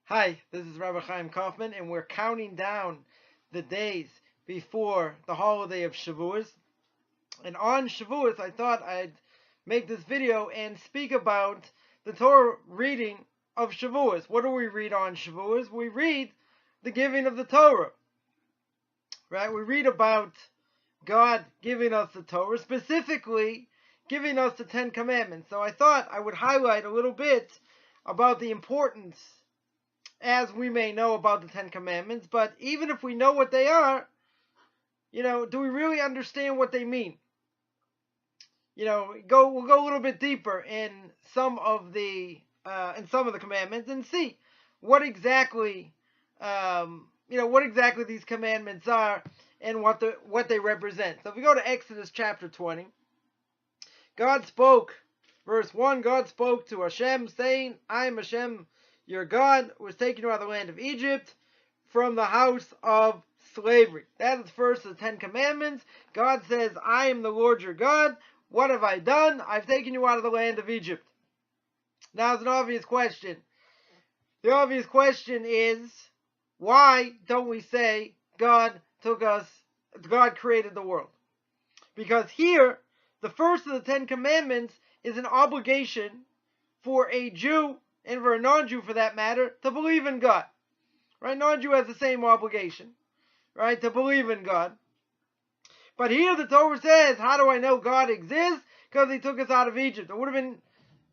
Hi, this is Rabbi Chaim Coffman, and we're counting down the days before the holiday of Shavuos. And on Shavuos, I thought I'd make this video and speak about the Torah reading of Shavuos. What do we read on Shavuos? We read the giving of the Torah, right? We read about God giving us the Torah, specifically giving us the Ten Commandments. So I thought I would highlight a little bit about the importance, as we may know, about the Ten Commandments, but even if we know what they are, do we really understand what they mean? We'll go a little bit deeper in some of the commandments and see what exactly these commandments are and what they represent. So if we go to Exodus chapter 20, God spoke, verse 1, God spoke to Hashem, saying, I am Hashem, your God, who has taken you out of the land of Egypt from the house of slavery. That is the first of the Ten Commandments. God says, I am the Lord your God. What have I done? I've taken you out of the land of Egypt. Now, it's an obvious question. The obvious question is, why don't we say God created the world? Because here, the first of the Ten Commandments is an obligation for a Jew, and for a non-Jew for that matter, to believe in God. Right? Non-Jew has the same obligation, right, to believe in God. But here the Torah says, how do I know God exists? Because he took us out of Egypt. It would have been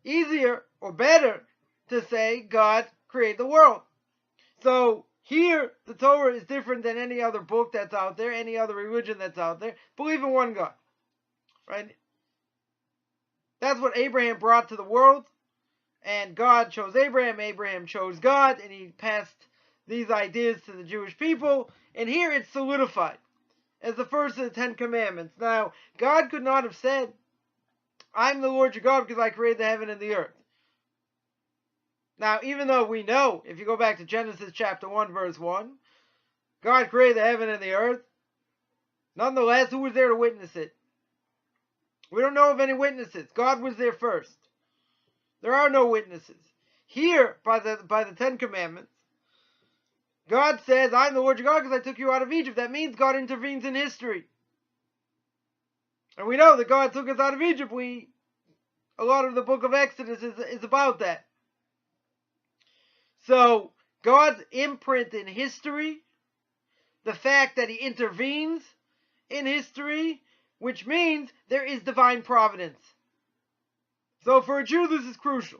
easier or better to say God created the world. So here the Torah is different than any other book that's out there, any other religion that's out there. Believe in one God. Right? That's what Abraham brought to the world. And God chose Abraham, Abraham chose God, and he passed these ideas to the Jewish people. And here it's solidified as the first of the Ten Commandments. Now, God could not have said, I'm the Lord your God because I created the heaven and the earth. Now, even though we know, if you go back to Genesis chapter 1, verse 1, God created the heaven and the earth, nonetheless, who was there to witness it? We don't know of any witnesses. God was there first. There are no witnesses. Here, by the Ten Commandments, God says, I'm the Lord your God because I took you out of Egypt. That means God intervenes in history. And we know that God took us out of Egypt. A lot of the book of Exodus is about that. So, God's imprint in history, the fact that he intervenes in history, which means there is divine providence. So for a Jew, this is crucial.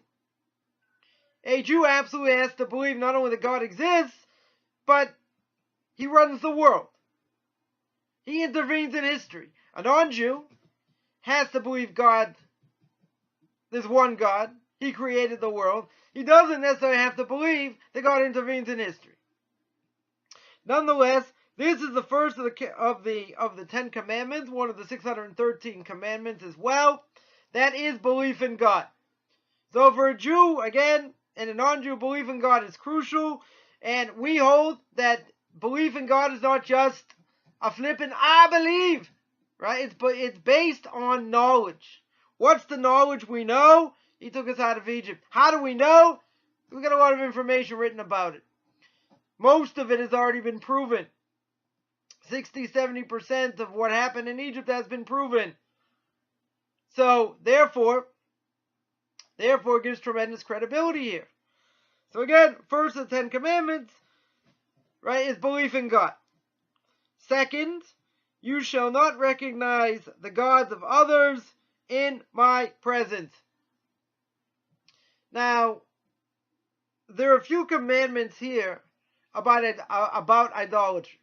A Jew absolutely has to believe not only that God exists, but he runs the world. He intervenes in history. A non-Jew has to believe God, there's one God, he created the world. He doesn't necessarily have to believe that God intervenes in history. Nonetheless, this is the first of the Ten Commandments, one of the 613 commandments as well. That is belief in God. So for a Jew, again, and a non-Jew, belief in God is crucial. And we hold that belief in God is not just a flippant, I believe. Right? It's based on knowledge. What's the knowledge we know? He took us out of Egypt. How do we know? We've got a lot of information written about it. Most of it has already been proven. 60-70% of what happened in Egypt has been proven. So, therefore, it gives tremendous credibility here. So again, first of the Ten Commandments, right, is belief in God. Second, you shall not recognize the gods of others in my presence. Now, there are a few commandments here about idolatry,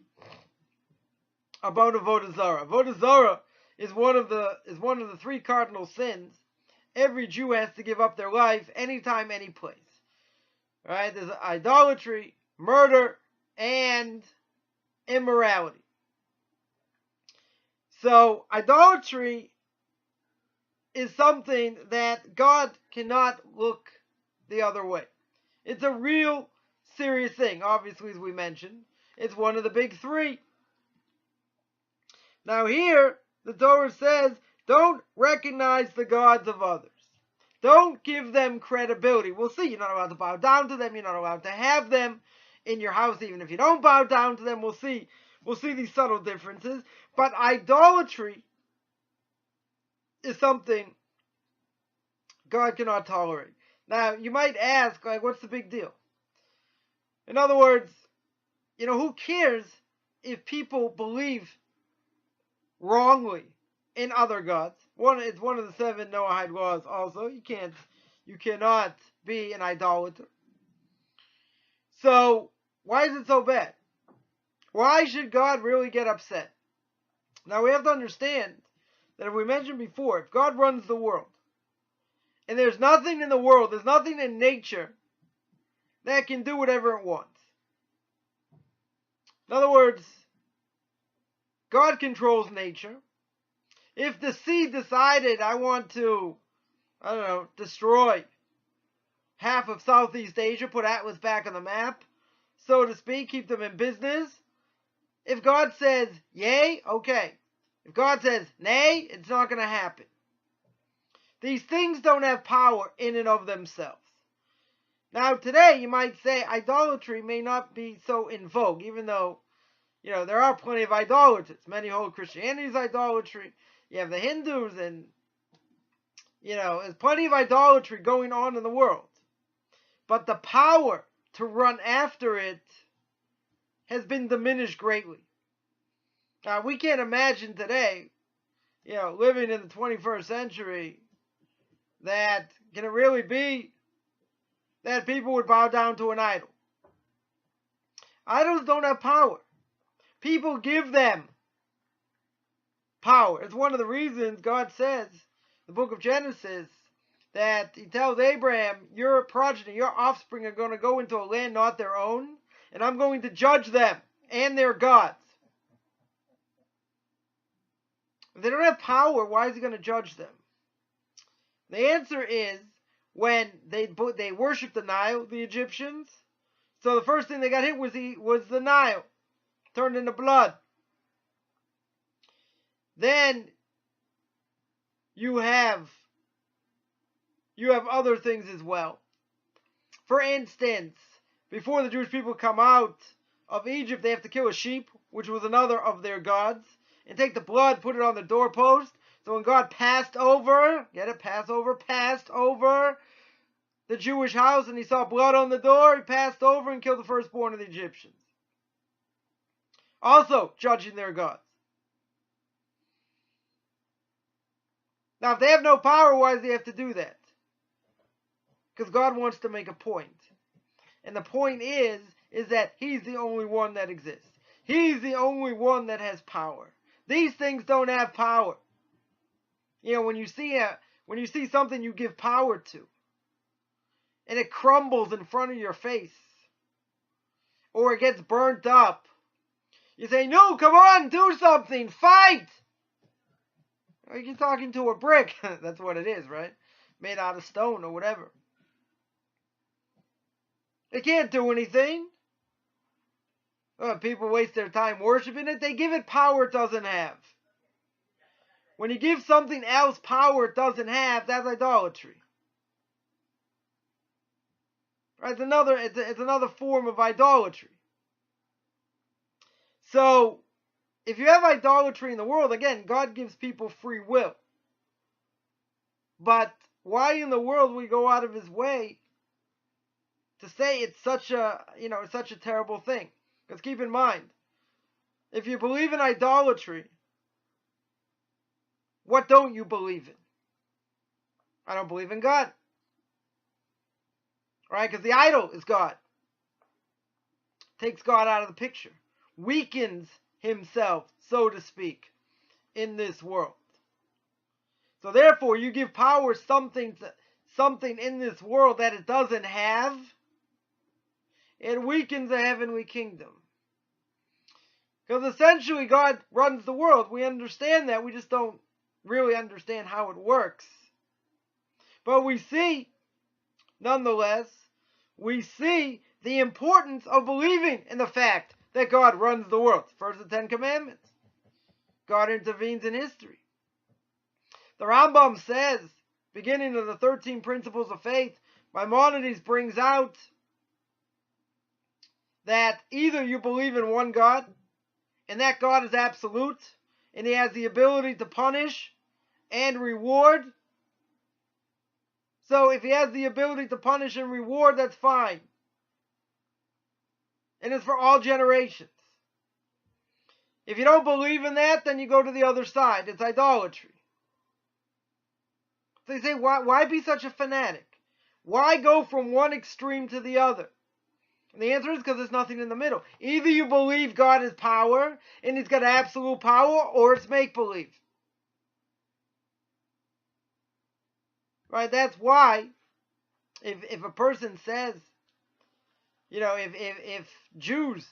about avodah zarah. Avodah zarah is one of the three cardinal sins. Every Jew has to give up their life anytime, any place. Right? There's idolatry, murder, and immorality. So idolatry is something that God cannot look the other way. It's a real serious thing. Obviously, as we mentioned, it's one of the big three. Now here, the Torah says, don't recognize the gods of others. Don't give them credibility. We'll see. You're not allowed to bow down to them. You're not allowed to have them in your house, even if you don't bow down to them. We'll see these subtle differences. But idolatry is something God cannot tolerate. Now, you might ask, like, what's the big deal? In other words, who cares if people believe wrongly in other gods? It's one of the 7 Noahide laws also. You cannot be an idolater. So, why is it so bad? Why should God really get upset? Now, we have to understand that, if we mentioned before, if God runs the world, and there's nothing in the world, there's nothing in nature that can do whatever it wants. In other words, God controls nature. If the sea decided, I want to, destroy half of Southeast Asia, put Atlas back on the map, so to speak, keep them in business, if God says yay, okay. If God says nay, it's not going to happen. These things don't have power in and of themselves. Now, today, you might say idolatry may not be so in vogue, even though, there are plenty of idolaters. Many hold Christianity is idolatry. You have the Hindus, and, there's plenty of idolatry going on in the world. But the power to run after it has been diminished greatly. Now, we can't imagine today, living in the 21st century, that can it really be that people would bow down to an idol? Idols don't have power. People give them power. It's one of the reasons God says, in the book of Genesis, that he tells Abraham, your progeny, your offspring are going to go into a land not their own, and I'm going to judge them and their gods. If they don't have power, why is he going to judge them? The answer is, when they worshipped the Nile, the Egyptians, so the first thing they got hit was the Nile, turned into blood. Then you have other things as well. For instance, before the Jewish people come out of Egypt, they have to kill a sheep, which was another of their gods, and take the blood, put it on the doorpost. So when God passed over, passed over the Jewish house, and he saw blood on the door, he passed over and killed the firstborn of the Egyptians. Also judging their gods. Now, if they have no power, why does he have to do that? Because God wants to make a point. And the point is that he's the only one that exists. He's the only one that has power. These things don't have power. When you see something you give power to, and it crumbles in front of your face, or it gets burnt up, you say, no, come on, do something, fight! Or you're talking to a brick. That's what it is, right? Made out of stone or whatever. They can't do anything. People waste their time worshiping it. They give it power it doesn't have. When you give something else power it doesn't have, that's idolatry. Right? It's another form of idolatry. So, if you have idolatry in the world, again, God gives people free will. But why in the world would we go out of his way to say it's such a terrible thing? Because keep in mind, if you believe in idolatry, what don't you believe in? I don't believe in God. Right? Because the idol is God. Takes God out of the picture. Weakens himself, so to speak, in this world. So therefore, you give power something in this world that it doesn't have, it weakens the heavenly kingdom. Because essentially God runs the world. We understand that. We just don't really understand how it works. But we see, nonetheless, the importance of believing in the fact that God runs the world. First, the Ten Commandments. God intervenes in history. The Rambam says beginning of the 13 principles of faith, Maimonides brings out that either you believe in one God, and that God is absolute, and he has the ability to punish and reward. So if he has the ability to punish and reward, that's fine. And it's for all generations. If you don't believe in that, then you go to the other side. It's idolatry. So you say, why be such a fanatic? Why go from one extreme to the other? And the answer is because there's nothing in the middle. Either you believe God is power, and he's got absolute power, or it's make-believe. Right? That's why, if a person says, if Jews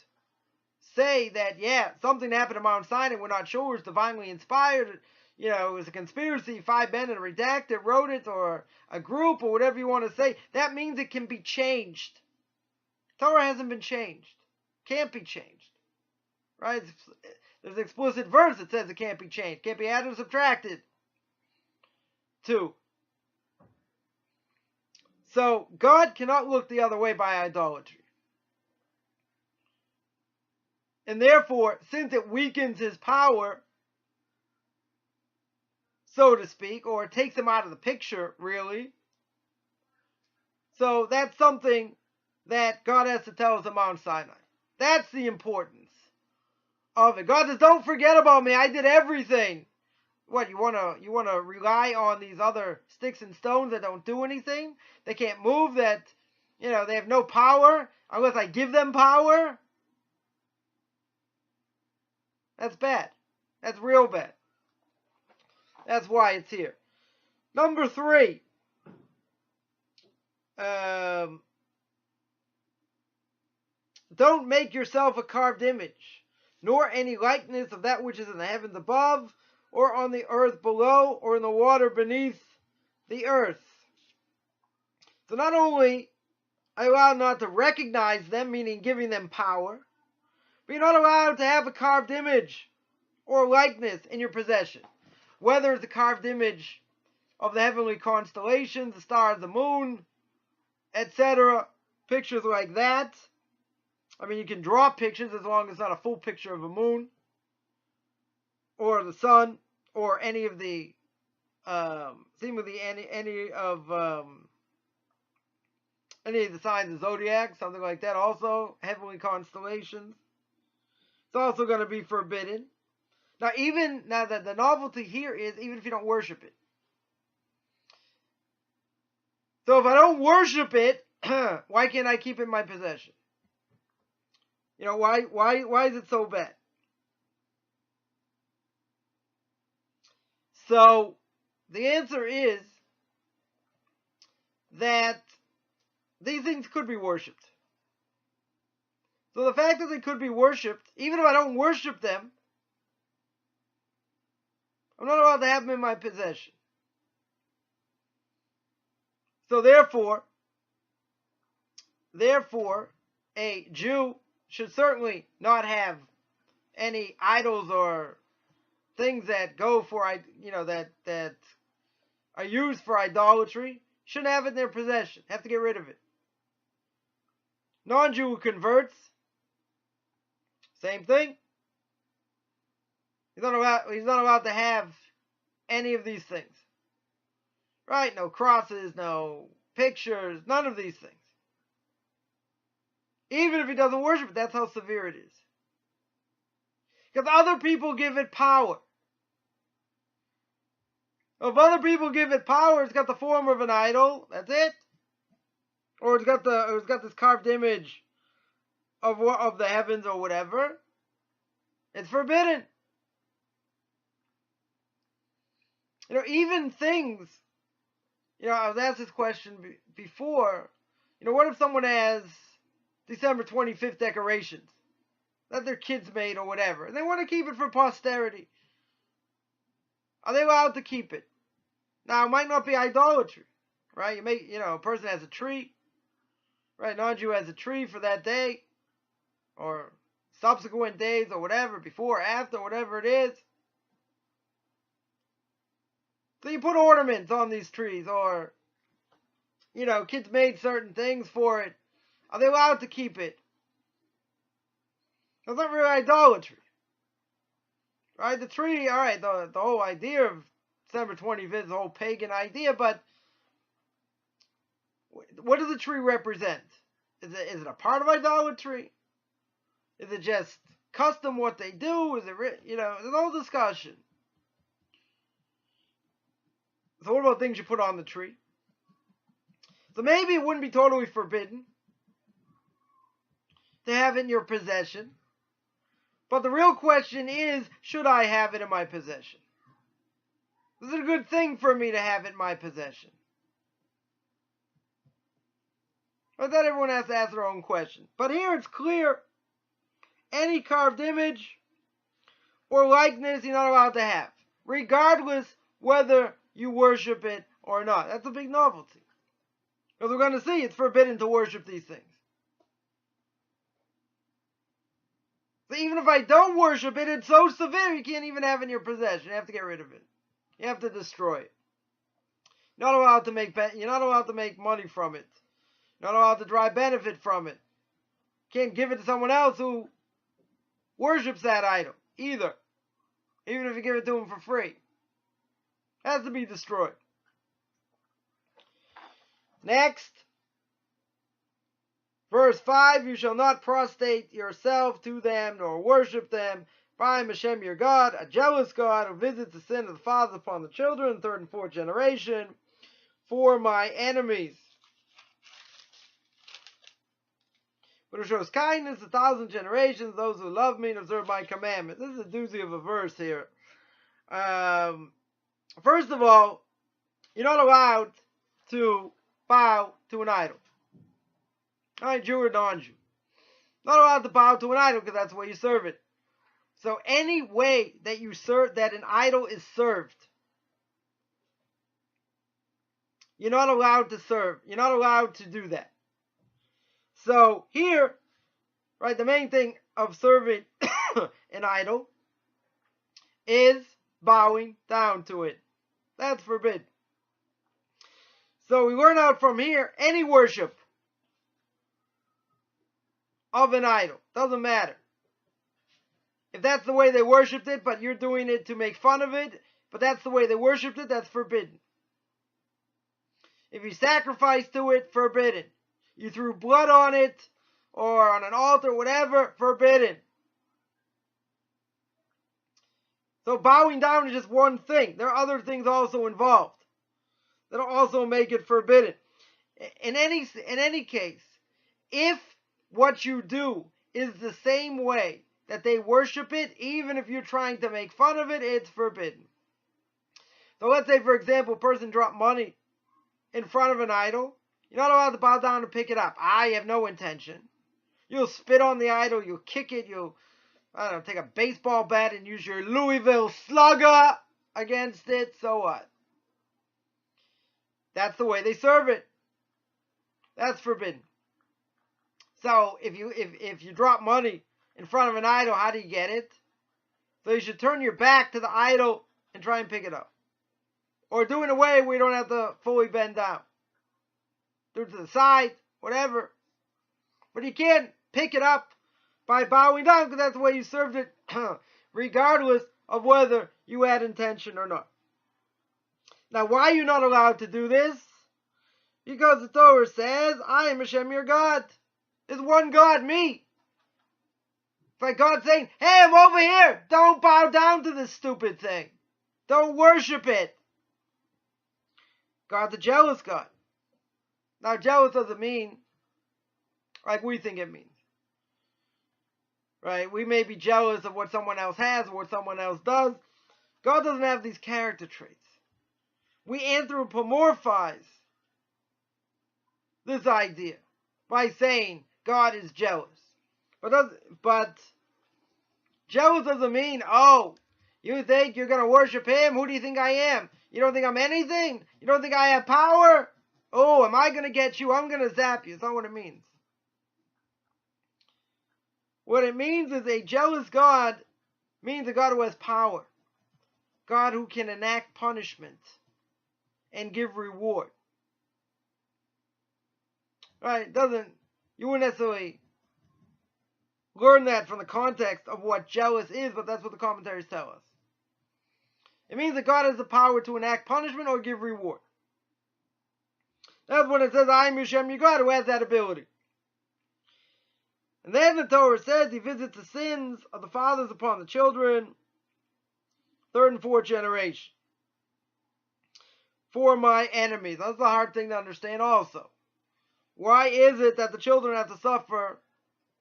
say that, yeah, something happened at Mount Sinai, we're not sure, it's divinely inspired, it was a conspiracy, 5 men and a redacted wrote it, or a group, or whatever you want to say, that means it can be changed. Torah hasn't been changed. Can't be changed. Right? There's an explicit verse that says it can't be changed. Can't be added or subtracted. 2. So, God cannot look the other way by idolatry. And therefore, since it weakens his power, so to speak, or it takes him out of the picture, really. So, that's something that God has to tell us at Mount Sinai. That's the importance of it. God says, don't forget about me. I did everything. What, you wanna rely on these other sticks and stones that don't do anything? They can't move, that, they have no power unless I give them power? That's bad. That's real bad. That's why it's here. Number 3. Don't make yourself a carved image, nor any likeness of that which is in the heavens above, or on the earth below, or in the water beneath the earth. So not only are you allowed not to recognize them, meaning giving them power, but you're not allowed to have a carved image or likeness in your possession. Whether it's a carved image of the heavenly constellations, the stars, the moon, etc. Pictures like that. I mean, you can draw pictures as long as it's not a full picture of a moon, or the sun, or any of the, seemingly any of the signs of zodiac, something like that. Also, heavenly constellations. It's also going to be forbidden. Now, the novelty here is even if you don't worship it. So if I don't worship it, why can't I keep it in my possession? Why is it so bad? So the answer is that these things could be worshipped. So the fact that they could be worshipped, even if I don't worship them, I'm not allowed to have them in my possession. So therefore, a Jew should certainly not have any idols or things that go for, that are used for idolatry. Shouldn't have it in their possession. Have to get rid of it. Non-Jew who converts, same thing. He's not allowed to have any of these things. Right? No crosses, no pictures, none of these things. Even if he doesn't worship it, that's how severe it is. Because other people give it power. If other people give it power, it's got the form of an idol, that's it. Or it's got this carved image of the heavens or whatever. It's forbidden. Even things, I was asked this question before, what if someone has December 25th decorations that their kids made or whatever, and they want to keep it for posterity? Are they allowed to keep it? Now, it might not be idolatry, right? A person has a tree, right? Non-Jew has a tree for that day, or subsequent days, or whatever, before, after, whatever it is. So you put ornaments on these trees, or, kids made certain things for it. Are they allowed to keep it? That's not really idolatry. Right? The tree, all right, the whole idea of December 25th is a whole pagan idea, but what does the tree represent? Is it a part of idolatry? Is it just custom what they do? Is it, there's a whole discussion. So what about things you put on the tree? So maybe it wouldn't be totally forbidden to have it in your possession. But the real question is, should I have it in my possession? Is it a good thing for me to have it in my possession? But then everyone has to ask their own question. But here it's clear, any carved image or likeness you're not allowed to have, regardless whether you worship it or not. That's a big novelty. Because we're going to see it's forbidden to worship these things. So even if I don't worship it, it's so severe you can't even have it in your possession. You have to get rid of it. You have to destroy it. You're not allowed to make money from it. You're not allowed to derive benefit from it. You can't give it to someone else who worships that idol either. Even if you give it to him for free. It has to be destroyed. Next. Verse 5, you shall not prostrate yourself to them, nor worship them. For I am Hashem your God, a jealous God, who visits the sin of the fathers upon the children, third and fourth generation, for my enemies. But who shows kindness 1,000 generations, those who love me and observe my commandments. This is a doozy of a verse here. First of all, you're not allowed to bow to an idol. Alright, Jew or non-Jew. Not allowed to bow to an idol because that's the way you serve it. So any way that you serve, that an idol is served, you're not allowed to serve. You're not allowed to do that. So here, right, the main thing of serving an idol is bowing down to it. That's forbidden. So we learn out from here, any worship of an idol, doesn't matter. If that's the way they worshipped it, but you're doing it to make fun of it, but that's the way they worshipped it, that's forbidden. If you sacrifice to it, forbidden. You threw blood on it, or on an altar, whatever, forbidden. So bowing down is just one thing. There are other things also involved that'll also make it forbidden. In any case, if what you do is the same way that they worship it, even if you're trying to make fun of it, it's forbidden. So let's say, for example, a person dropped money in front of an idol. You're not allowed to bow down and pick it up. I have no intention. You'll spit on the idol, you'll kick it, you'll, take a baseball bat and use your Louisville Slugger against it, so what? That's the way they serve it. That's forbidden. So if you drop money in front of an idol, how do you get it? So you should turn your back to the idol and try and pick it up. Or do it in a way where you don't have to fully bend down. Do it to the side, whatever. But you can't pick it up by bowing down because that's the way you served it, regardless of whether you had intention or not. Now, why are you not allowed to do this? Because the Torah says, I am Hashem your God. There's one God, me. It's like God saying, hey, I'm over here. Don't bow down to this stupid thing. Don't worship it. God's a jealous God. Now, jealous doesn't mean like we think it means. Right? We may be jealous of what someone else has or what someone else does. God doesn't have these character traits. We anthropomorphize this idea by saying God is jealous. But jealous doesn't mean, oh, you think you're going to worship him? Who do you think I am? You don't think I'm anything? You don't think I have power? Oh, am I going to get you? I'm going to zap you. That's not what it means. What it means is a jealous God means a God who has power. God who can enact punishment. and give reward. Right? You wouldn't necessarily learn that from the context of what jealous is, but that's what the commentaries tell us. It means that God has the power to enact punishment or give reward. That's when it says, I am Hashem your God, who has that ability. And then the Torah says he visits the sins of the fathers upon the children, third and fourth generation, for my enemies. That's the hard thing to understand also. Why is it that the children have to suffer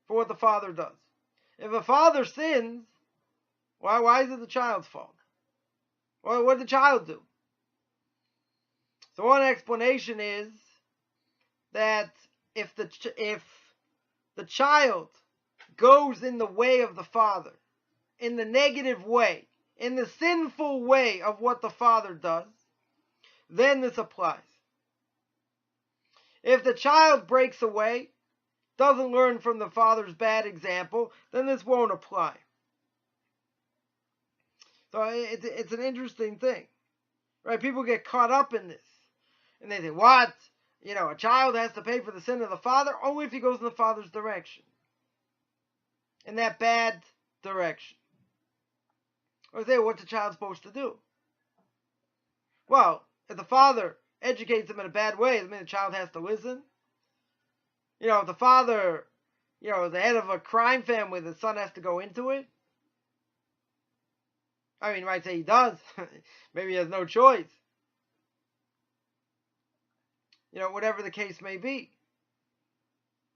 for what the father does? If a father sins, why is it the child's fault? Well, what did the child do? So one explanation is that if the child goes in the way of the father, in the negative way, in the sinful way of what the father does, then this applies. If the child breaks away, doesn't learn from the father's bad example, then this won't apply. So it's an interesting thing, right? People get caught up in this, and they think, what? A child has to pay for the sin of the father only if he goes in the father's direction, in that bad direction. Or say, what's the child supposed to do? Well, if the father educates him in a bad way, does it mean the child has to listen? If the father, is the head of a crime family, the son has to go into it? I mean, you might say he does. Maybe he has no choice. Whatever the case may be.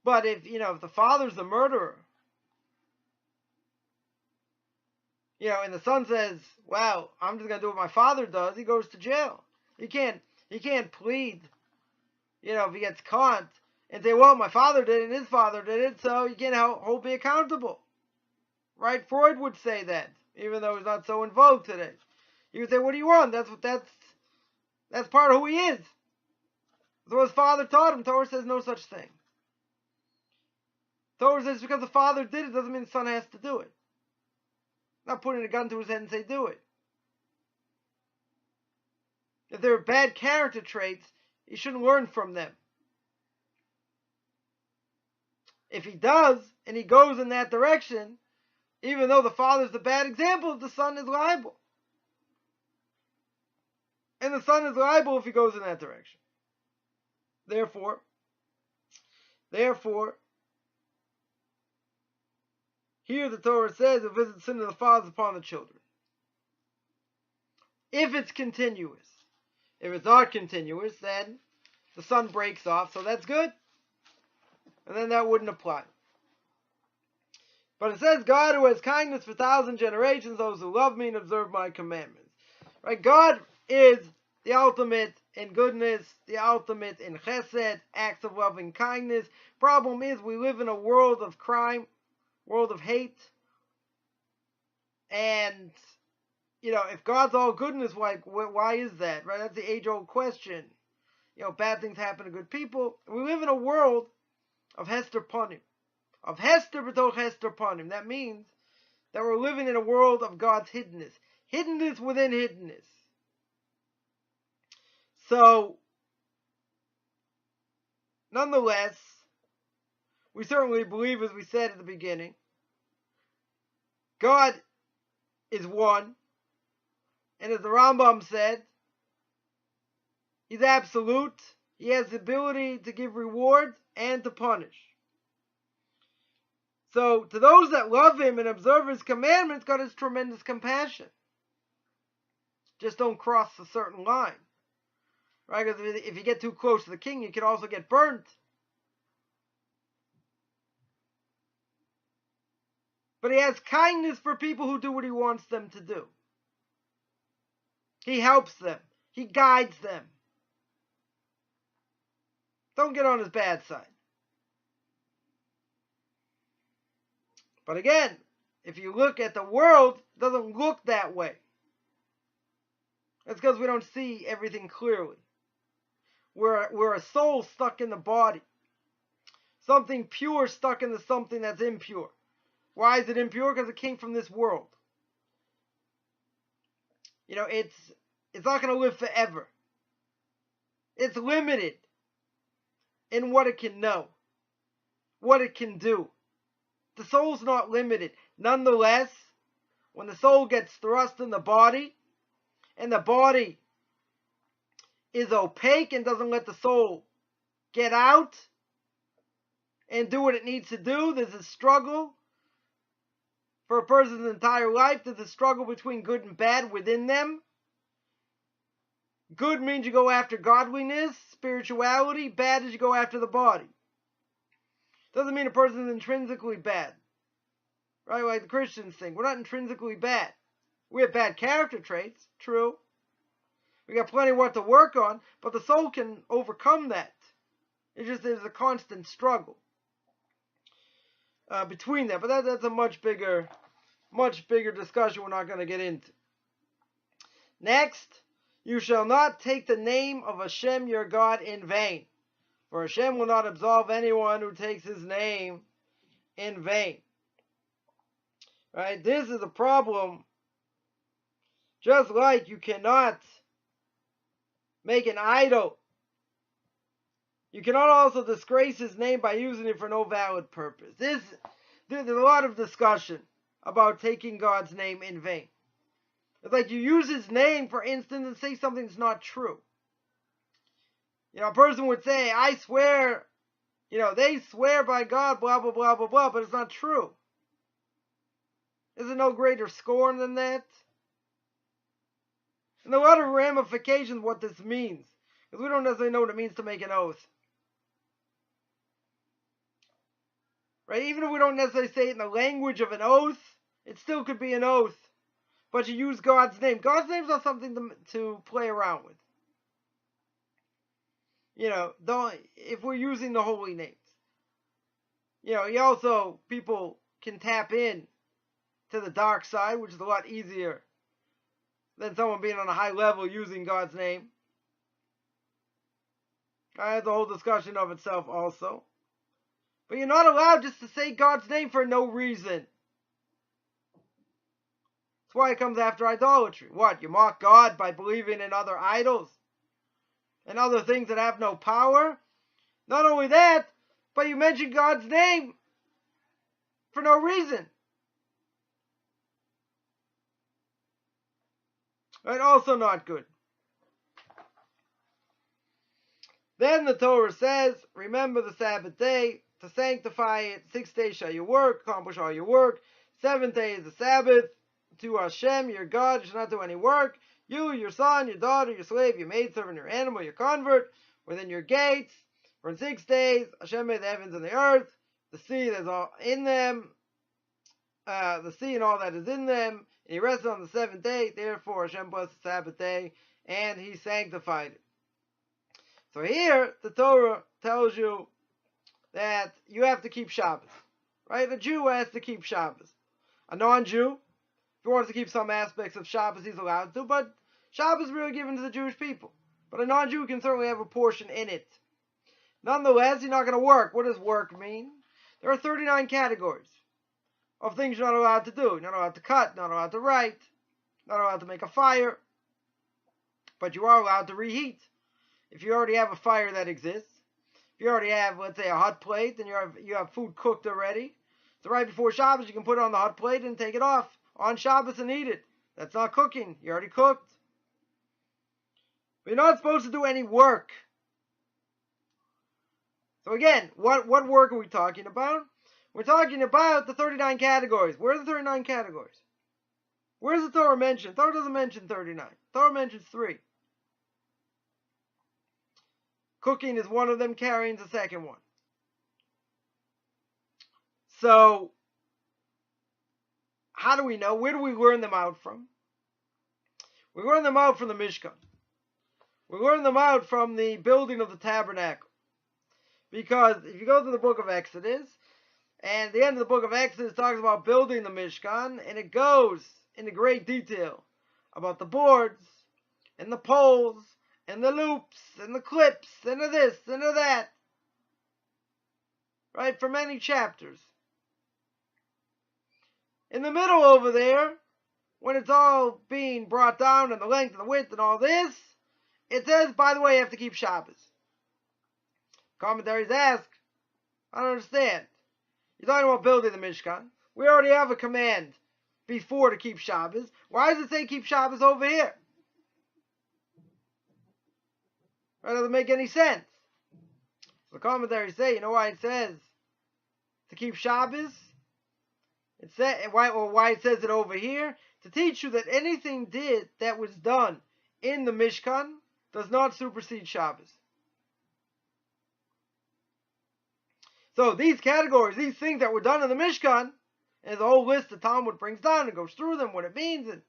But if the father's the murderer, and the son says, well, I'm just going to do what my father does, he goes to jail. He can't plead, if he gets caught and say, well, my father did it and his father did it, so you can't hold me accountable. Right? Freud would say that, even though he's not so in vogue today. He would say, what do you want? That's part of who he is. That's what his father taught him. Torah says no such thing. Torah says because the father did it doesn't mean the son has to do it. Not putting a gun to his head and say, do it. If there are bad character traits, he shouldn't learn from them. If he does, and he goes in that direction, even though the father's the bad example, the son is liable. And the son is liable if he goes in that direction. Therefore, here the Torah says it visits sin of the fathers upon the children. If it's continuous. If it's not continuous, then the son breaks off, so that's good. And then that wouldn't apply. But it says, God who has kindness for 1,000 generations, those who love me and observe my commandments. Right? God is the ultimate in goodness, the ultimate in chesed, acts of loving kindness. Problem is, we live in a world of crime, world of hate. And, if God's all goodness, why is that? Right? That's the age-old question. Bad things happen to good people. We live in a world of Hester Panim. Of Hester b'toch Hester Panim. That means that we're living in a world of God's hiddenness. Hiddenness within hiddenness. So, nonetheless, we certainly believe, as we said at the beginning, God is one. And as the Rambam said, He's absolute. He has the ability to give rewards and to punish. So, to those that love Him and observe His commandments, God has tremendous compassion. Just don't cross a certain line. Right? Because if you get too close to the king, you can also get burnt. But He has kindness for people who do what He wants them to do. He helps them. He guides them. Don't get on His bad side. But again, if you look at the world, it doesn't look that way. That's because we don't see everything clearly. We're a soul stuck in the body. Something pure stuck into something that's impure. Why is it impure? Because it came from this world. It's not going to live forever. It's limited in what it can know, what it can do. The soul's not limited. Nonetheless, when the soul gets thrust in the body, and the body is opaque and doesn't let the soul get out and do what it needs to do, there's a struggle for a person's entire life. There's a struggle between good and bad within them. Good means you go after godliness, spirituality. Bad is you go after the body. Doesn't mean a person is intrinsically bad. Right? Like the Christians think. We're not intrinsically bad. We have bad character traits, true. We got plenty of what to work on, but the soul can overcome that. It's just there's a constant struggle between them. But that's a much bigger discussion we're not going to get into. Next, you shall not take the name of Hashem your God in vain, for Hashem will not absolve anyone who takes his name in vain. Right? This is a problem. Just like you cannot make an idol, you cannot also disgrace his name by using it for no valid purpose. There's a lot of discussion about taking God's name in vain. It's like you use his name, for instance, and say something that's not true. A person would say, I swear, they swear by God, blah, blah, blah, blah, blah, but it's not true. Is there no greater scorn than that? And a lot of ramifications what this means, because we don't necessarily know what it means to make an oath. Right? Even if we don't necessarily say it in the language of an oath, it still could be an oath. But you use God's name. God's name is not something to play around with. If we're using the holy names. People can tap in to the dark side, which is a lot easier than someone being on a high level using God's name. That's a whole discussion of itself also. But you're not allowed just to say God's name for no reason. That's why it comes after idolatry. What? You mock God by believing in other idols and other things that have no power? Not only that, but you mention God's name for no reason. Right? Also not good. Then the Torah says, remember the Sabbath day to sanctify it. 6 days shall you work, accomplish all your work. 7th day is the Sabbath. To Hashem, your God, you shall not do any work. You, your son, your daughter, your slave, your maidservant, your animal, your convert, within your gates. For in 6 days, Hashem made the heavens and the earth, the sea that's all in them, the sea and all that is in them. And he rested on the 7th day. Therefore, Hashem blessed the Sabbath day, and he sanctified it. So here, the Torah tells you that you have to keep Shabbos. Right? A Jew has to keep Shabbos. A non-Jew, if he wants to keep some aspects of Shabbos, he's allowed to, but Shabbos is really given to the Jewish people. But a non-Jew can certainly have a portion in it. Nonetheless, you're not going to work. What does work mean? There are 39 categories of things you're not allowed to do. You're not allowed to cut, not allowed to write, not allowed to make a fire, but you are allowed to reheat. If you already have a fire that exists, if you already have, let's say, a hot plate, and you have food cooked already, so right before Shabbos, you can put it on the hot plate and take it off on Shabbos and eat it. That's not cooking. You already cooked. But you're not supposed to do any work. So again, what work are we talking about? We're talking about the 39 categories. Where are the 39 categories? Where does the Torah mention? The Torah doesn't mention 39. The Torah mentions 3. Cooking is one of them. Carrying is the second one. So, how do we know? Where do we learn them out from? We learn them out from the Mishkan. We learn them out from the building of the tabernacle. Because if you go to the book of Exodus, and the end of the book of Exodus talks about building the Mishkan, and it goes into great detail about the boards, and the poles, and the loops, and the clips, and the this, and the that. Right? For many chapters. In the middle over there, when it's all being brought down, and the length and the width and all this, it says, by the way, you have to keep Shabbos. Commentaries ask, I don't understand. You're talking about building the Mishkan. We already have a command before to keep Shabbos. Why does it say keep Shabbos over here? That doesn't make any sense. The commentaries say, you know why it says to keep Shabbos? It says why it says it over here? To teach you that anything that was done in the Mishkan does not supersede Shabbos. So these categories, these things that were done in the Mishkan, and the whole list the Talmud brings down and goes through them, what it means, and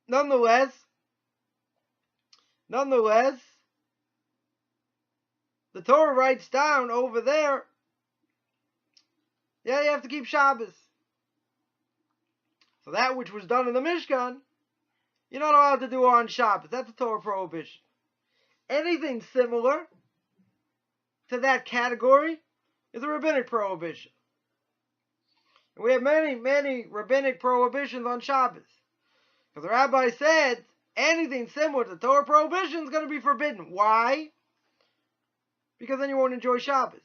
nonetheless, the Torah writes down over there, yeah, you have to keep Shabbos. So that which was done in the Mishkan, you're not allowed to do on Shabbos. That's a Torah prohibition. Anything similar to that category is a rabbinic prohibition. And we have many, many rabbinic prohibitions on Shabbos. Because the Rabbi said anything similar to Torah prohibition is going to be forbidden. Why? Because then you won't enjoy Shabbos.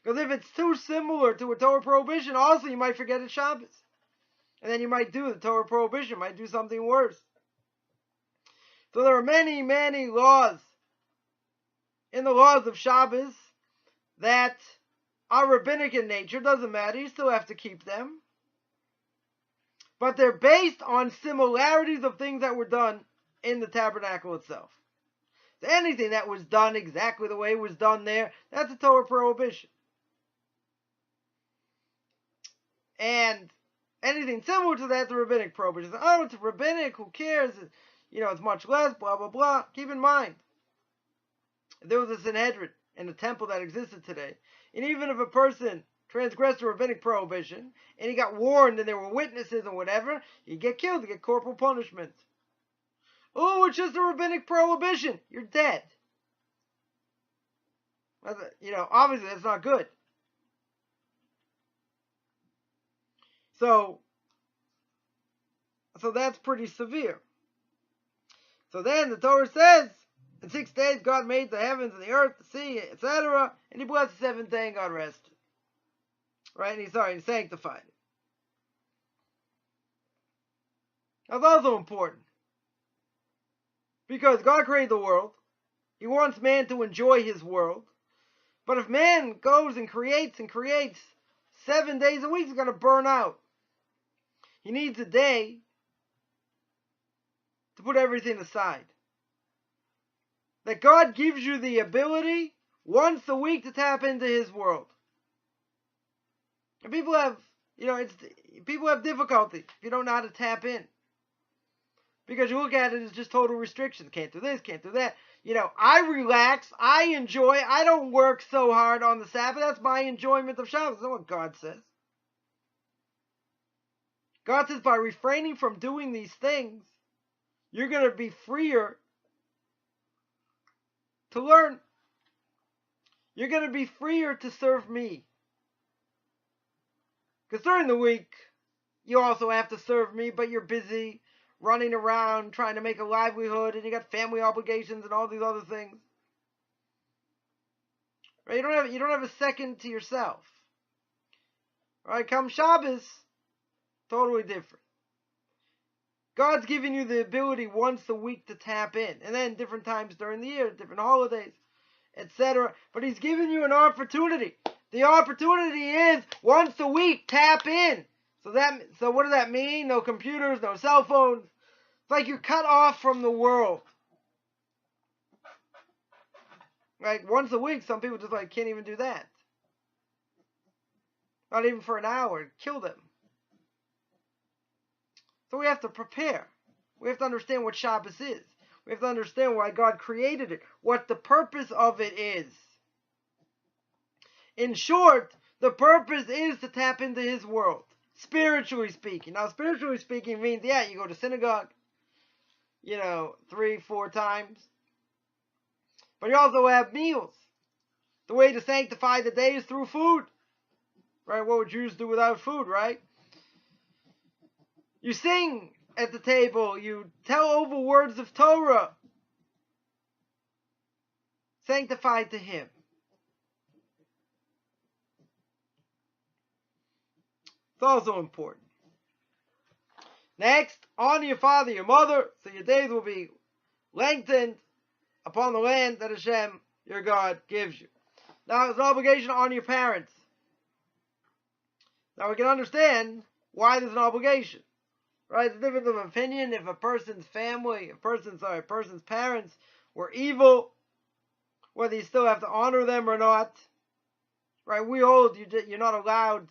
Because if it's too similar to a Torah prohibition, also you might forget it's Shabbos. And then you might do the Torah prohibition, might do something worse. So there are many, many laws in the laws of Shabbos that are rabbinic in nature. Doesn't matter, you still have to keep them. But they're based on similarities of things that were done in the tabernacle itself. So anything that was done exactly the way it was done there, that's a Torah prohibition. And anything similar to that's a rabbinic prohibition. Oh, it's rabbinic, who cares? It's much less, blah, blah, blah. Keep in mind, there was a Sanhedrin in the temple that existed today. And even if a person transgressed a rabbinic prohibition, and he got warned and there were witnesses and whatever, he'd get killed, he'd get corporal punishment. Oh, it's just a rabbinic prohibition. You're dead. Obviously that's not good. So that's pretty severe. So then the Torah says, in 6 days God made the heavens and the earth, the sea, etc. And he blessed the seventh day and God rested. Right? And he sanctified it. That's also important. Because God created the world. He wants man to enjoy his world. But if man goes and creates 7 days a week, he's going to burn out. He needs a day to put everything aside. That God gives you the ability once a week to tap into his world. And people have difficulty if you don't know how to tap in. Because you look at it as just total restrictions. Can't do this, can't do that. I relax, I enjoy, I don't work so hard on the Sabbath. That's my enjoyment of Shabbos. That's not what God says. God says by refraining from doing these things, you're going to be freer to learn. You're going to be freer to serve me. Because during the week, you also have to serve me, but you're busy running around trying to make a livelihood, and you got family obligations and all these other things. Right? You don't have a second to yourself. Right? Come Shabbos, totally different. God's giving you the ability once a week to tap in, and then different times during the year, different holidays, etc. But he's giving you an opportunity. The opportunity is once a week, tap in. So what does that mean? No computers, no cell phones. It's like you're cut off from the world. Like once a week, some people just can't even do that. Not even for an hour. Kill them. So we have to prepare. We have to understand what Shabbos is. We have to understand why God created it. What the purpose of it is. In short, the purpose is to tap into his world. Spiritually speaking. Now, spiritually speaking means, you go to synagogue, 3-4 times. But you also have meals. The way to sanctify the day is through food. Right? What would Jews do without food, right? You sing at the table. You tell over words of Torah, sanctified to him. It's also important. Next, honor your father, your mother, so your days will be lengthened upon the land that Hashem, your God, gives you. Now, it's an obligation to honor your parents. Now, we can understand why there's an obligation. Right? It's a difference of opinion if a person's family, a person's parents were evil, whether you still have to honor them or not. Right? We hold you're not allowed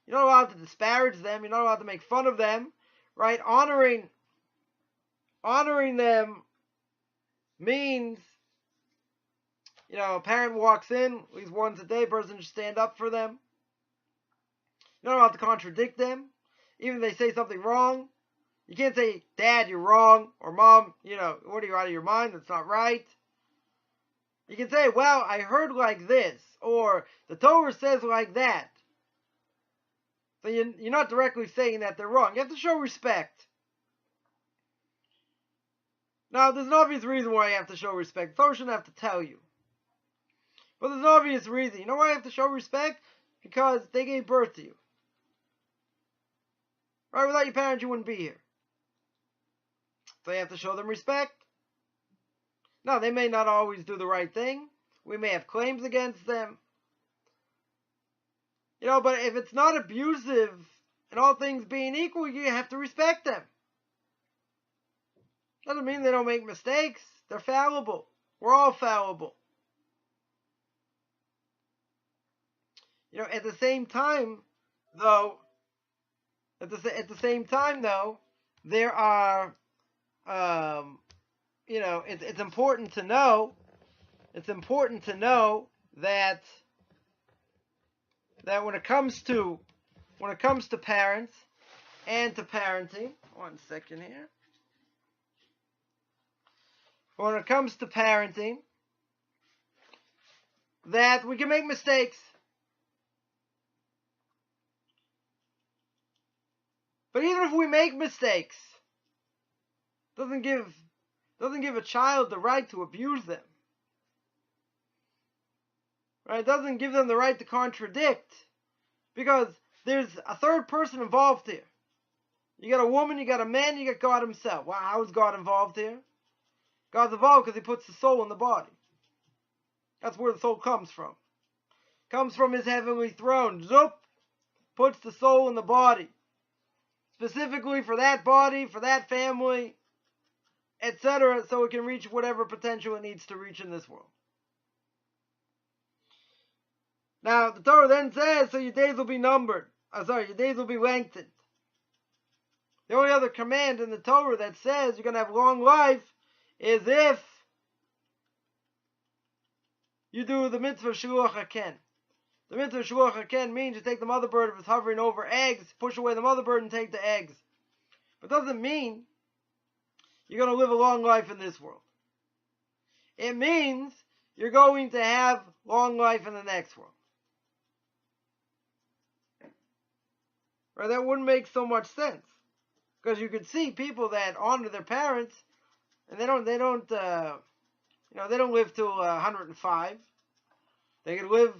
to disparage them, you're not allowed to make fun of them. Right? Honoring them means, a parent walks in, at least once a day, a person should stand up for them. You're not allowed to contradict them. Even if they say something wrong, you can't say, Dad, you're wrong, or Mom, what are you, out of your mind? That's not right. You can say, well, I heard like this, or the Torah says like that. So you're not directly saying that they're wrong. You have to show respect. Now, there's an obvious reason why you have to show respect. The Torah shouldn't have to tell you. But there's an obvious reason. You know why you have to show respect? Because they gave birth to you. Right? Without your parents, you wouldn't be here. So you have to show them respect. Now, they may not always do the right thing. We may have claims against them. But if it's not abusive, and all things being equal, you have to respect them. Doesn't mean they don't make mistakes. They're fallible. We're all fallible. At the same time, though, there are, it's important to know. It's important to know that when it comes to parents and to parenting, one second here. When it comes to parenting, that we can make mistakes. But even if we make mistakes, doesn't give a child the right to abuse them. Right? It doesn't give them the right to contradict, because there's a third person involved here. You got a woman, you got a man, you got God himself. Well, how is God involved here? God's involved because he puts the soul in the body. That's where the soul comes from. Comes from his heavenly throne. Zoop! Puts the soul in the body. Specifically for that body, for that family, etc., so it can reach whatever potential it needs to reach in this world. Now, the Torah then says, so your days will be numbered. Your days will be lengthened. The only other command in the Torah that says you're going to have long life is if you do the mitzvah Shiluach HaKen. The mitzvah Shiluach HaKen means you take the mother bird if it's hovering over eggs, push away the mother bird and take the eggs. But it doesn't mean you're going to live a long life in this world. It means you're going to have long life in the next world. Right? That wouldn't make so much sense, because you could see people that honor their parents, and they don't live till 105. They could live,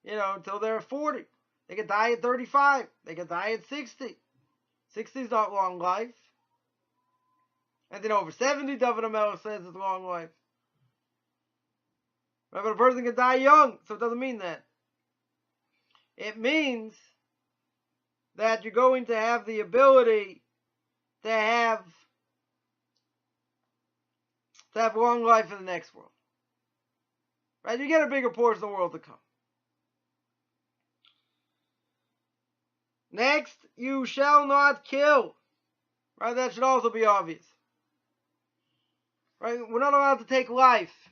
until they're 40. They could die at 35. They could die at 60. 60 is not long life. And then over 70, David HaMelech says it's long life. Right? But a person can die young, so it doesn't mean that. It means that you're going to have the ability to have long life in the next world. Right? You get a bigger portion of the world to come. Next, you shall not kill. Right? That should also be obvious. Right? We're not allowed to take life.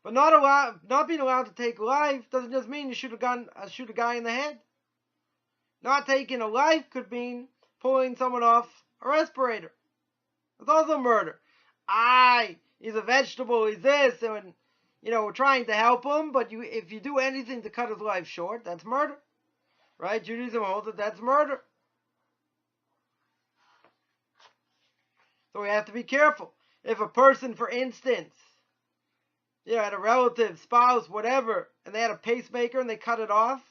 But not being allowed to take life doesn't just mean you shoot a guy in the head. Not taking a life could mean pulling someone off a respirator. It's also murder. He's a vegetable, he's this, and we're trying to help him, but if you do anything to cut his life short, that's murder. Right? Judaism holds that that's murder. So we have to be careful. If a person, for instance, had a relative, spouse, whatever, and they had a pacemaker and they cut it off,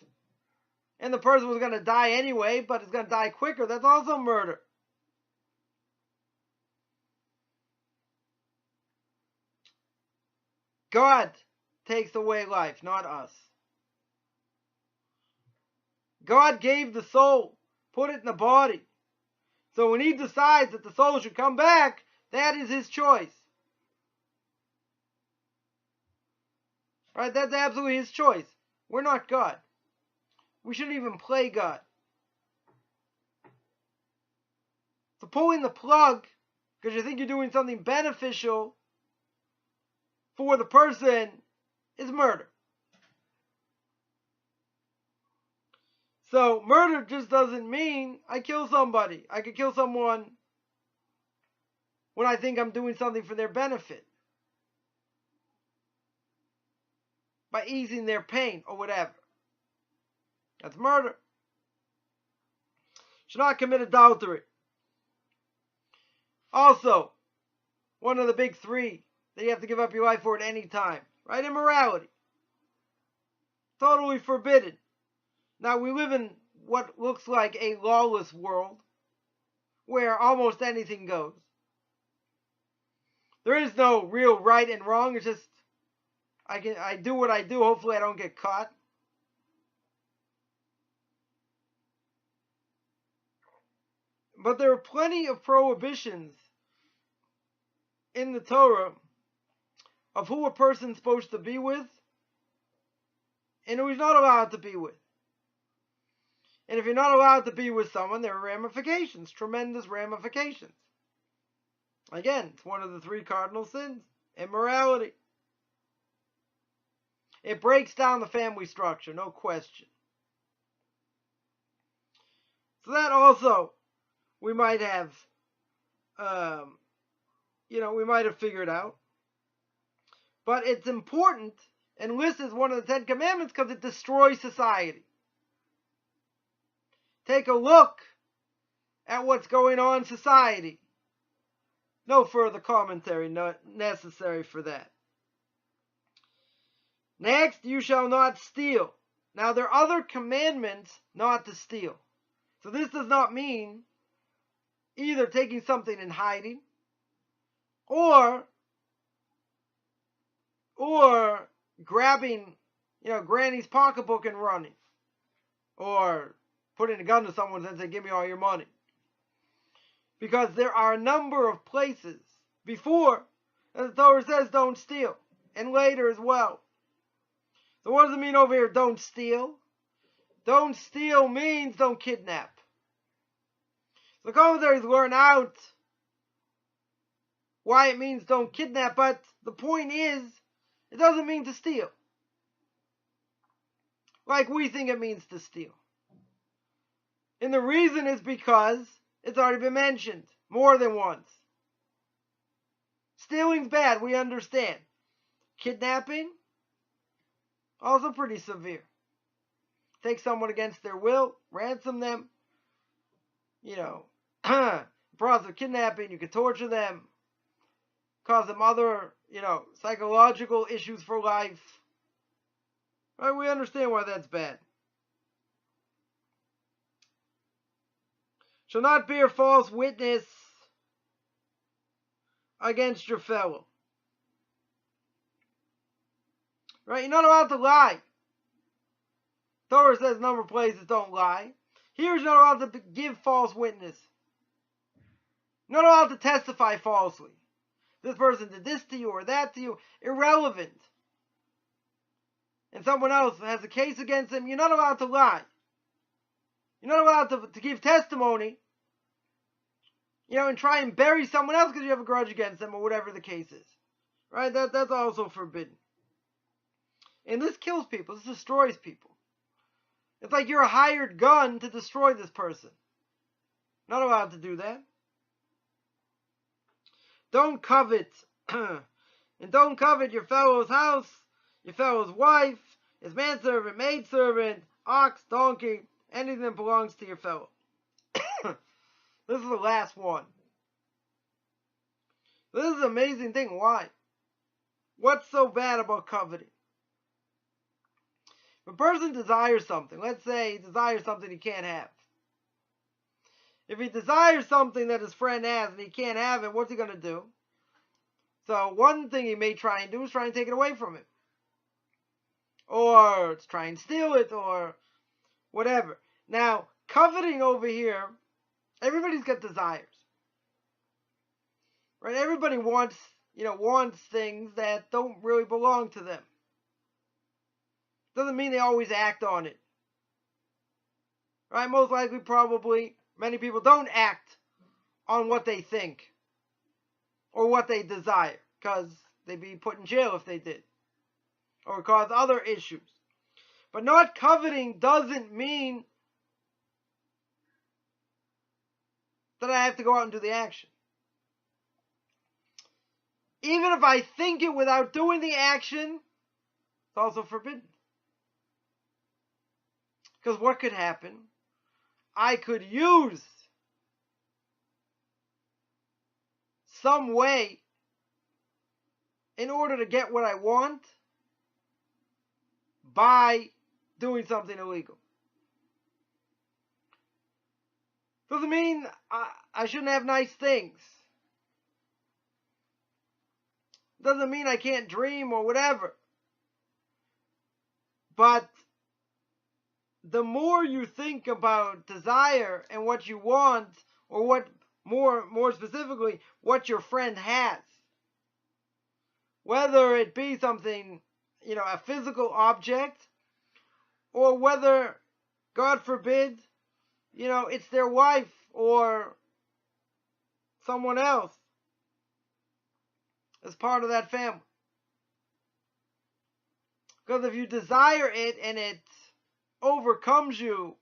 and the person was going to die anyway, but is going to die quicker, that's also murder. God takes away life, not us. God gave the soul, put it in the body. So when he decides that the soul should come back, that is his choice. Right? That's absolutely his choice. We're not God. We shouldn't even play God. So pulling the plug because you think you're doing something beneficial for the person is murder. So murder just doesn't mean I kill somebody. I could kill someone when I think I'm doing something for their benefit, by easing their pain or whatever. That's murder. Should not commit adultery. Also, one of the big three that you have to give up your life for at any time, right? Immorality. Totally forbidden. Now, we live in what looks like a lawless world where almost anything goes. There is no real right and wrong. It's just I do what I do. Hopefully I don't get caught. But there are plenty of prohibitions in the Torah of who a person's supposed to be with and who he's not allowed to be with. And if you're not allowed to be with someone, there are ramifications, tremendous ramifications. Again, it's one of the three cardinal sins, immorality. It breaks down the family structure, no question. So that also, we might have, we might have figured out. But it's important, and listed as one of the Ten Commandments because it destroys society. Take a look at what's going on in society. No further commentary not necessary for that. Next, you shall not steal. Now, there are other commandments not to steal. So this does not mean either taking something and hiding or grabbing, Granny's pocketbook and running, or putting a gun to someone and saying, give me all your money. Because there are a number of places before that the Torah says don't steal, and later as well. So what does it mean over here, don't steal? Don't steal means don't kidnap. So the commentaries learn out why it means don't kidnap, but the point is, it doesn't mean to steal. Like we think it means to steal. And the reason is because it's already been mentioned more than once. Stealing's bad, we understand. Kidnapping, also pretty severe. Take someone against their will, ransom them. Process of kidnapping, you could torture them, cause them other, psychological issues for life. Right? We understand why that's bad. Shall not bear false witness against your fellow. Right? You're not allowed to lie. Torah says a number of places don't lie. Here you're not allowed to give false witness. You're not allowed to testify falsely. This person did this to you or that to you. Irrelevant. And someone else has a case against him. You're not allowed to lie. You're not allowed to give testimony, and try and bury someone else because you have a grudge against them or whatever the case is. Right? That's also forbidden. And this kills people. This destroys people. It's like you're a hired gun to destroy this person. Not allowed to do that. Don't covet. And don't covet your fellow's house, your fellow's wife, his manservant, maidservant, ox, donkey, anything that belongs to your fellow. This is the last one. This is an amazing thing. Why? What's so bad about coveting? If a person desires something, let's say he desires something he can't have. If he desires something that his friend has and he can't have it, what's he going to do? So one thing he may try and do is try and take it away from him. Or try and steal it or whatever. Now, coveting over here, everybody's got desires. Right? Everybody wants things that don't really belong to them. Doesn't mean they always act on it. Right? Most likely, probably, many people don't act on what they think or what they desire, because they'd be put in jail if they did, or cause other issues. But not coveting doesn't mean that I have to go out and do the action. Even if I think it without doing the action, it's also forbidden. Because what could happen? I could use some way in order to get what I want by doing something illegal. Doesn't mean I shouldn't have nice things. Doesn't mean I can't dream or whatever. But the more you think about desire and what you want, or what more specifically, what your friend has, whether it be something, a physical object, or whether, God forbid, it's their wife or someone else as part of that family. Because if you desire it and it overcomes you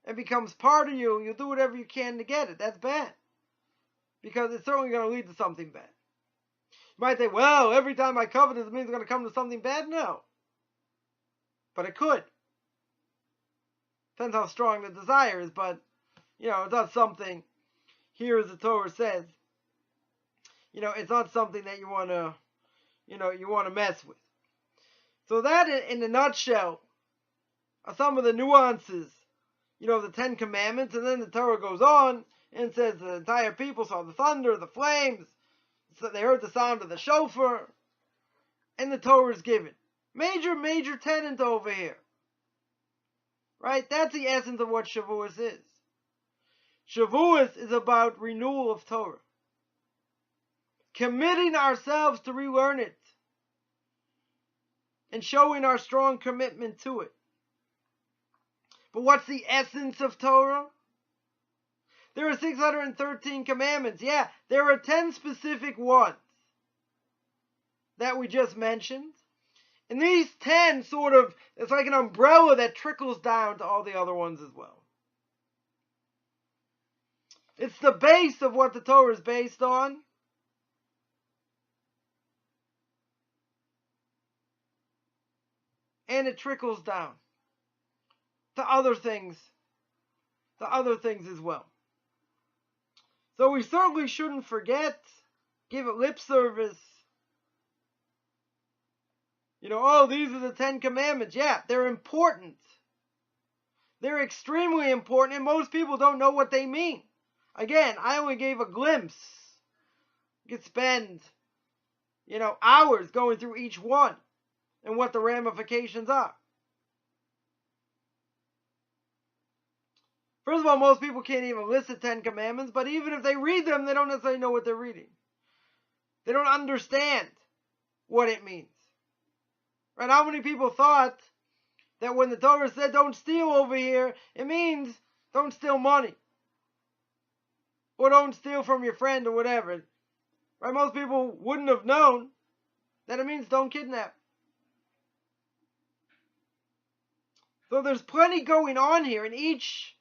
and becomes part of you, you'll do whatever you can to get it. That's bad. Because it's certainly going to lead to something bad. You might say, well, every time I covet it means it's going to come to something bad. No. But it could. Depends how strong the desire is, but, it's not something, here as the Torah says, it's not something that you want to, you want to mess with. So that, in a nutshell, are some of the nuances, of the Ten Commandments. And then the Torah goes on and says the entire people saw the thunder, the flames, so they heard the sound of the shofar, and the Torah is given. Major tenet over here. Right? That's the essence of what Shavuos is. Shavuos is about renewal of Torah. Committing ourselves to relearn it. And showing our strong commitment to it. But what's the essence of Torah? There are 613 commandments. Yeah, there are 10 specific ones that we just mentioned. And these 10 it's like an umbrella that trickles down to all the other ones as well. It's the base of what the Torah is based on. And it trickles down to other things as well. So we certainly shouldn't forget, give it lip service. These are the 10 Commandments. Yeah, they're important. They're extremely important, and most people don't know what they mean. Again, I only gave a glimpse. You could spend, hours going through each one and what the ramifications are. First of all, most people can't even list the 10 Commandments, but even if they read them, they don't necessarily know what they're reading. They don't understand what it means. Right? How many people thought that when the Torah said don't steal over here, it means don't steal money. Or don't steal from your friend or whatever. Right? Most people wouldn't have known that it means don't kidnap. So there's plenty going on here in each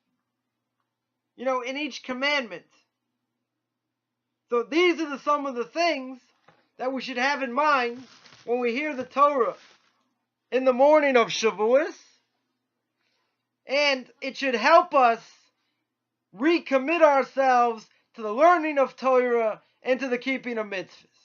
commandment. So these are some of the things that we should have in mind when we hear the Torah in the morning of Shavuos. And it should help us recommit ourselves to the learning of Torah and to the keeping of mitzvahs.